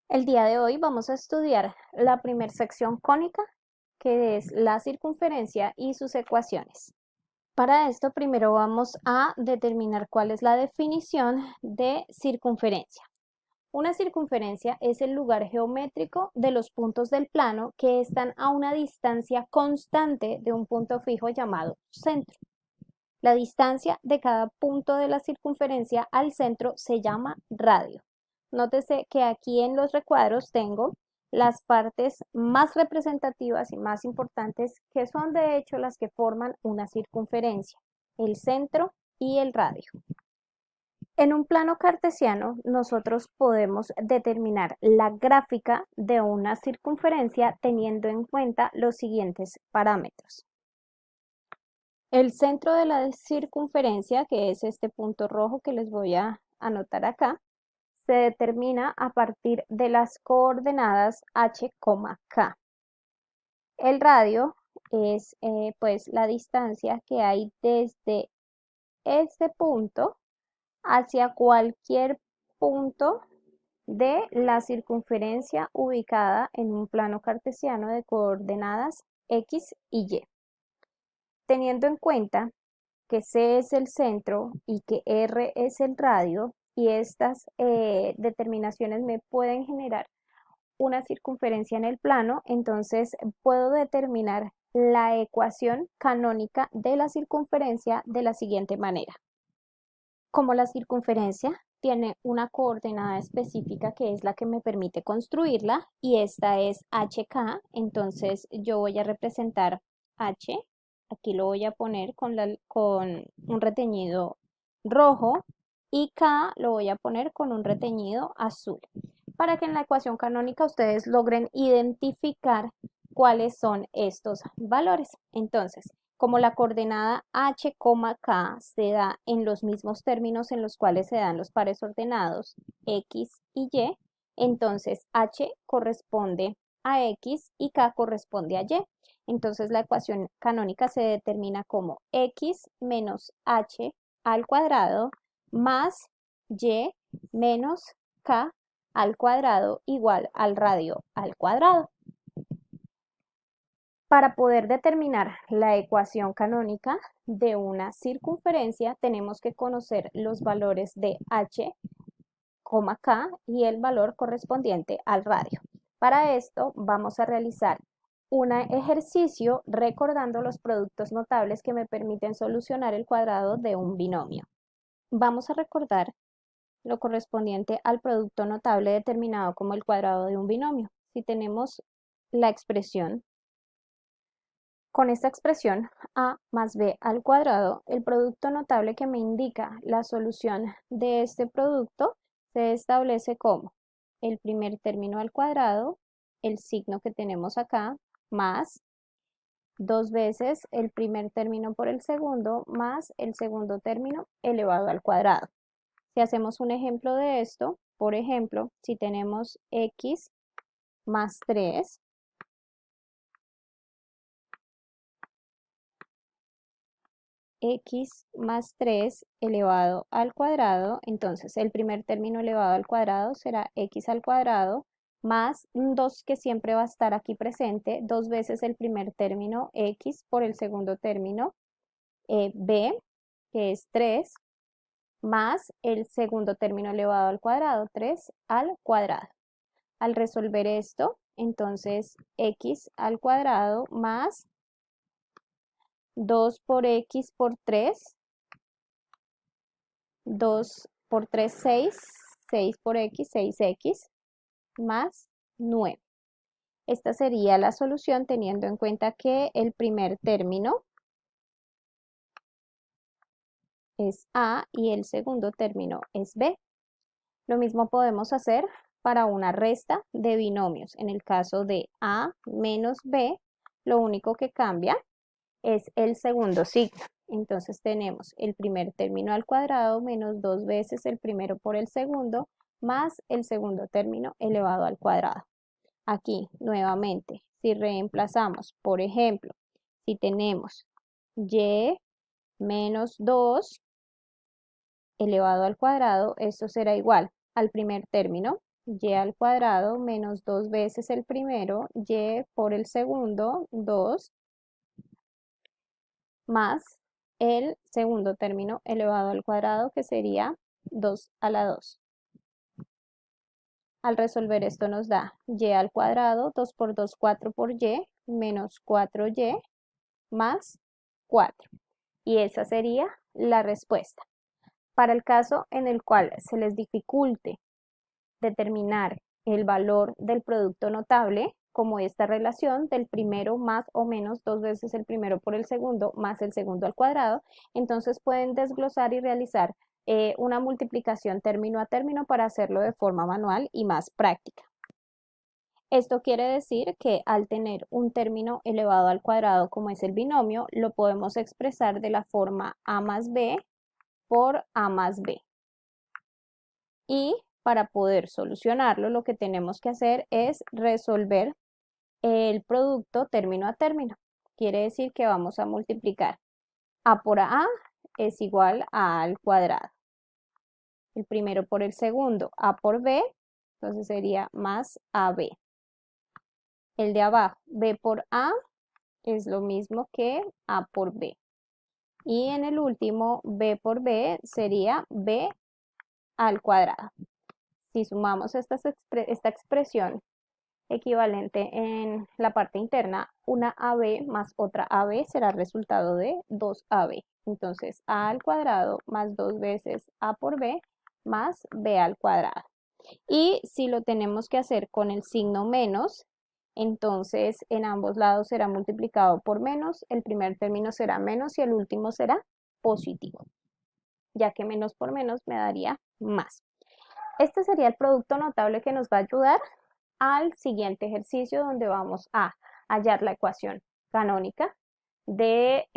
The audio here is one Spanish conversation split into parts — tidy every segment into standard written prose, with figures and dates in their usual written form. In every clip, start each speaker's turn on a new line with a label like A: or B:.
A: El día de hoy vamos a estudiar la primera sección cónica, que es la circunferencia y sus ecuaciones. Para esto, primero vamos a determinar cuál es la definición de circunferencia. Una circunferencia es el lugar geométrico de los puntos del plano que están a una distancia constante de un punto fijo llamado centro. La distancia de cada punto de la circunferencia al centro se llama radio. Nótese que aquí en los recuadros tengo las partes más representativas y más importantes, que son de hecho las que forman una circunferencia: el centro y el radio. En un plano cartesiano, nosotros podemos determinar la gráfica de una circunferencia teniendo en cuenta los siguientes parámetros. El centro de la circunferencia, que es este punto rojo que les voy a anotar acá, se determina a partir de las coordenadas h, k. El radio es pues la distancia que hay desde este punto hacia cualquier punto de la circunferencia ubicada en un plano cartesiano de coordenadas x y y. Teniendo en cuenta que C es el centro y que R es el radio, y estas determinaciones me pueden generar una circunferencia en el plano, entonces puedo determinar la ecuación canónica de la circunferencia de la siguiente manera. Como la circunferencia tiene una coordenada específica que es la que me permite construirla, y esta es HK, entonces yo voy a representar H, aquí lo voy a poner con un reteñido rojo, y K lo voy a poner con un reteñido azul, para que en la ecuación canónica ustedes logren identificar cuáles son estos valores. Entonces, como la coordenada h, k se da en los mismos términos en los cuales se dan los pares ordenados x y y, entonces h corresponde a x y k corresponde a y. Entonces la ecuación canónica se determina como x menos h al cuadrado más y menos k al cuadrado igual al radio al cuadrado. Para poder determinar la ecuación canónica de una circunferencia, tenemos que conocer los valores de h, k y el valor correspondiente al radio. Para esto vamos a realizar un ejercicio recordando los productos notables que me permiten solucionar el cuadrado de un binomio. Vamos a recordar lo correspondiente al producto notable determinado como el cuadrado de un binomio. Si tenemos la expresión, con esta expresión a más b al cuadrado, el producto notable que me indica la solución de este producto se establece como el primer término al cuadrado, el signo que tenemos acá, más dos veces el primer término por el segundo, más el segundo término elevado al cuadrado. Si hacemos un ejemplo de esto, por ejemplo, si tenemos x más 3, x más 3 elevado al cuadrado, entonces el primer término elevado al cuadrado será x al cuadrado más un 2 que siempre va a estar aquí presente, dos veces el primer término x por el segundo término b, que es 3, más el segundo término elevado al cuadrado, 3 al cuadrado. Al resolver esto, entonces x al cuadrado más 2 por x por 3, 2 por 3, 6, 6 por x, 6x, más 9. Esta sería la solución teniendo en cuenta que el primer término es a y el segundo término es b. Lo mismo podemos hacer para una resta de binomios. En el caso de a menos b, lo único que cambia es el segundo signo. Entonces tenemos el primer término al cuadrado menos dos veces el primero por el segundo más el segundo término elevado al cuadrado. Aquí nuevamente, si reemplazamos, por ejemplo, si tenemos y menos 2 elevado al cuadrado, esto será igual al primer término, y al cuadrado menos 2 veces el primero, y por el segundo, 2, más el segundo término elevado al cuadrado, que sería 2 a la 2. Al resolver esto nos da y al cuadrado, 2 por 2, 4 por y, menos 4y más 4. Y esa sería la respuesta. Para el caso en el cual se les dificulte determinar el valor del producto notable, como esta relación del primero más o menos 2 veces el primero por el segundo más el segundo al cuadrado, entonces pueden desglosar y realizar una multiplicación término a término para hacerlo de forma manual y más práctica. Esto quiere decir que al tener un término elevado al cuadrado como es el binomio, lo podemos expresar de la forma a más b por a más b. Y para poder solucionarlo, lo que tenemos que hacer es resolver el producto término a término. Quiere decir que vamos a multiplicar a por a es igual a al cuadrado. El primero por el segundo, a por b, entonces sería más ab. El de abajo, b por a, es lo mismo que a por b. Y en el último, b por b sería b al cuadrado. Si sumamos esta expresión equivalente en la parte interna, una AB más otra AB será resultado de 2AB. Entonces, A al cuadrado más 2 veces A por B más B al cuadrado. Y si lo tenemos que hacer con el signo menos, entonces en ambos lados será multiplicado por menos, el primer término será menos y el último será positivo, ya que menos por menos me daría más. Este sería el producto notable que nos va a ayudar al siguiente ejercicio, donde vamos a hallar la ecuación canónica de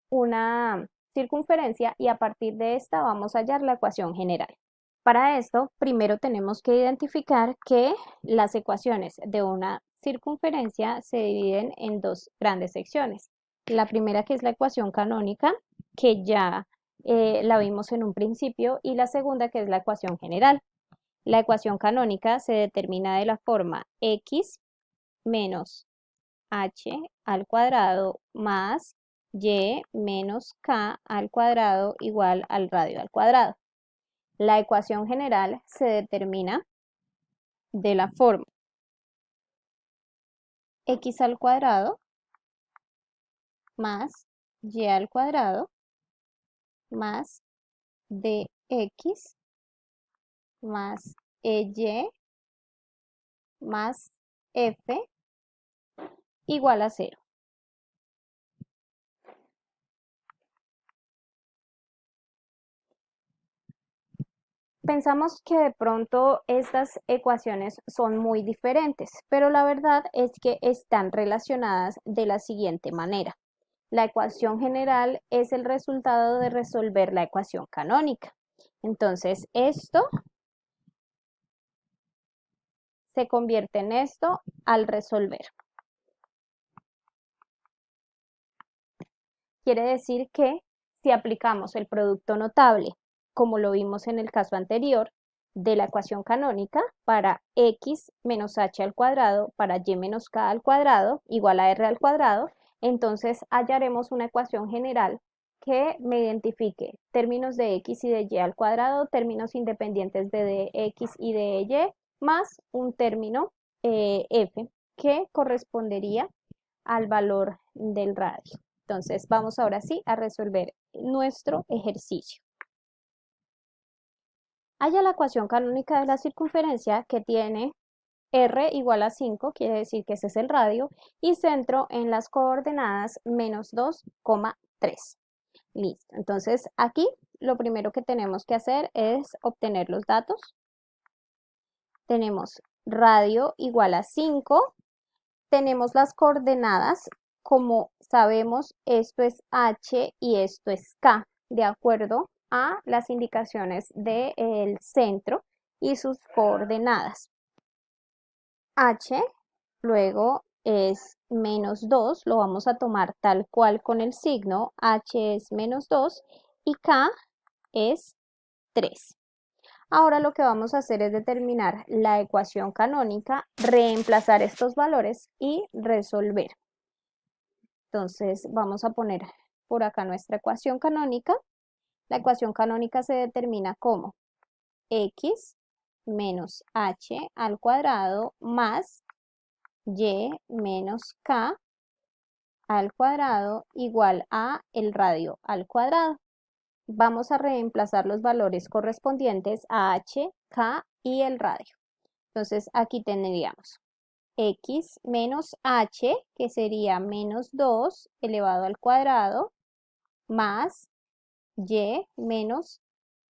A: una circunferencia y a partir de esta vamos a hallar la ecuación general. Para esto, primero tenemos que identificar que las ecuaciones de una circunferencia se dividen en dos grandes secciones. La primera, que es la ecuación canónica, que ya la vimos en un principio, y la segunda, que es la ecuación general. La ecuación canónica se determina de la forma x menos h al cuadrado más y menos k al cuadrado igual al radio al cuadrado. La ecuación general se determina de la forma x al cuadrado más y al cuadrado más dx más ey más f igual a 0. Pensamos que de pronto estas ecuaciones son muy diferentes, pero la verdad es que están relacionadas de la siguiente manera. La ecuación general es el resultado de resolver la ecuación canónica. Entonces, esto se convierte en esto al resolver. Quiere decir que si aplicamos el producto notable, como lo vimos en el caso anterior, de la ecuación canónica para x menos h al cuadrado para y menos k al cuadrado igual a r al cuadrado, entonces hallaremos una ecuación general que me identifique términos de x y de y al cuadrado, términos independientes de dx y de y, más un término f que correspondería al valor del radio. Entonces vamos ahora sí a resolver nuestro ejercicio. Halla la ecuación canónica de la circunferencia que tiene r igual a 5, quiere decir que ese es el radio, y centro en las coordenadas menos 2,3. Listo. Entonces aquí lo primero que tenemos que hacer es obtener los datos. Tenemos radio igual a 5. Tenemos las coordenadas. Como sabemos, esto es h y esto es k, de acuerdo a las indicaciones del centro y sus coordenadas. H luego es menos 2, lo vamos a tomar tal cual con el signo, h es menos 2 y k es 3. Ahora lo que vamos a hacer es determinar la ecuación canónica, reemplazar estos valores y resolver. Entonces vamos a poner por acá nuestra ecuación canónica. La ecuación canónica se determina como x menos h al cuadrado más y menos k al cuadrado igual a el radio al cuadrado. Vamos a reemplazar los valores correspondientes a h, k y el radio. Entonces aquí tendríamos x menos h, que sería menos 2 elevado al cuadrado, más y menos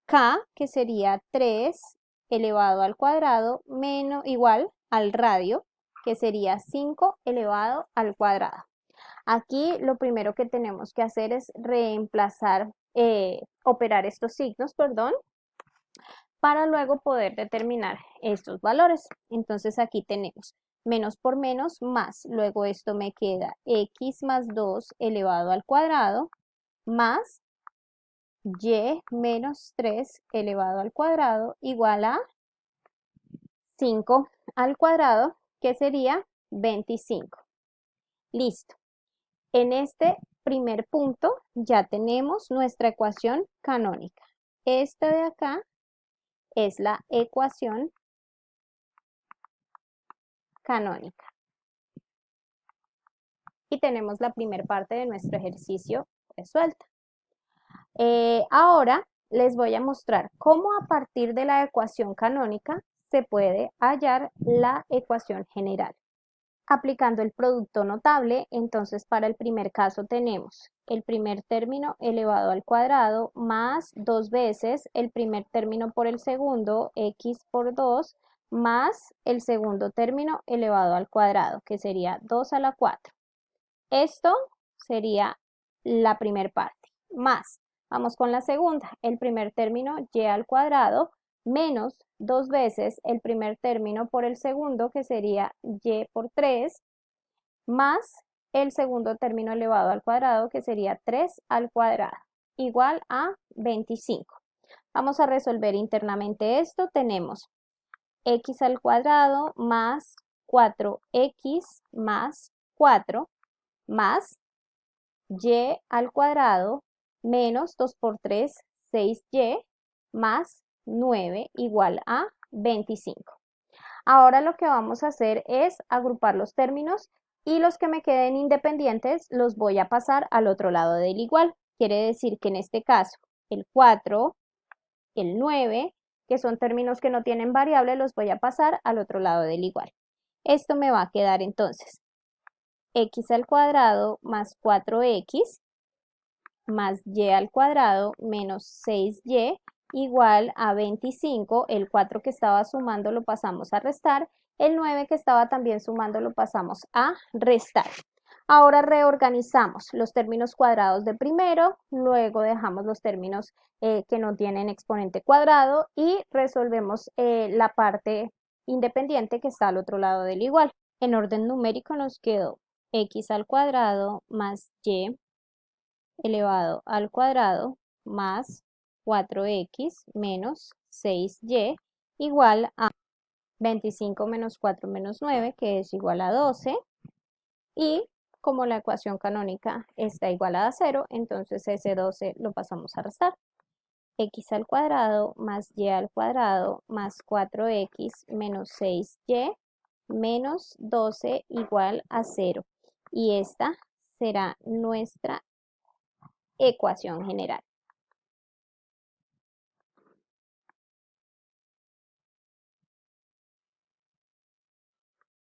A: k, que sería 3 elevado al cuadrado, menos igual al radio, que sería 5 elevado al cuadrado. Aquí lo primero que tenemos que hacer es reemplazar, operar estos signos, perdón, para luego poder determinar estos valores. Entonces aquí tenemos menos por menos más, luego esto me queda x más 2 elevado al cuadrado más y menos 3 elevado al cuadrado igual a 5 al cuadrado, que sería 25. Listo. En este primer punto ya tenemos nuestra ecuación canónica. Esta de acá es la ecuación canónica. Y tenemos la primera parte de nuestro ejercicio resuelta. Ahora les voy a mostrar cómo a partir de la ecuación canónica se puede hallar la ecuación general. Aplicando el producto notable, entonces para el primer caso tenemos el primer término elevado al cuadrado más 2 veces el primer término por el segundo, x por 2, más el segundo término elevado al cuadrado, que sería 2 a la 4. Esto sería la primera parte, más, vamos con la segunda, el primer término y al cuadrado menos 2 veces el primer término por el segundo, que sería y por 3, más el segundo término elevado al cuadrado, que sería 3 al cuadrado, igual a 25. Vamos a resolver internamente esto. Tenemos x al cuadrado más 4x más 4 más y al cuadrado menos 2 por 3, 6y más 9 igual a 25. Ahora lo que vamos a hacer es agrupar los términos y los que me queden independientes los voy a pasar al otro lado del igual. Quiere decir que en este caso el 4, el 9, que son términos que no tienen variable, los voy a pasar al otro lado del igual. Esto me va a quedar entonces x al cuadrado más 4x más y al cuadrado menos 6y igual a 25. El 4 que estaba sumando lo pasamos a restar. El 9 que estaba también sumando lo pasamos a restar. Ahora reorganizamos los términos cuadrados de primero, luego dejamos los términos que no tienen exponente cuadrado y resolvemos la parte independiente que está al otro lado del igual. En orden numérico nos quedó x al cuadrado más y elevado al cuadrado más 4x menos 6y igual a 25 menos 4 menos 9, que es igual a 12. Y como la ecuación canónica está igualada a 0, entonces ese 12 lo pasamos a restar. X al cuadrado más y al cuadrado más 4x menos 6y menos 12 igual a 0. Y esta será nuestra ecuación general.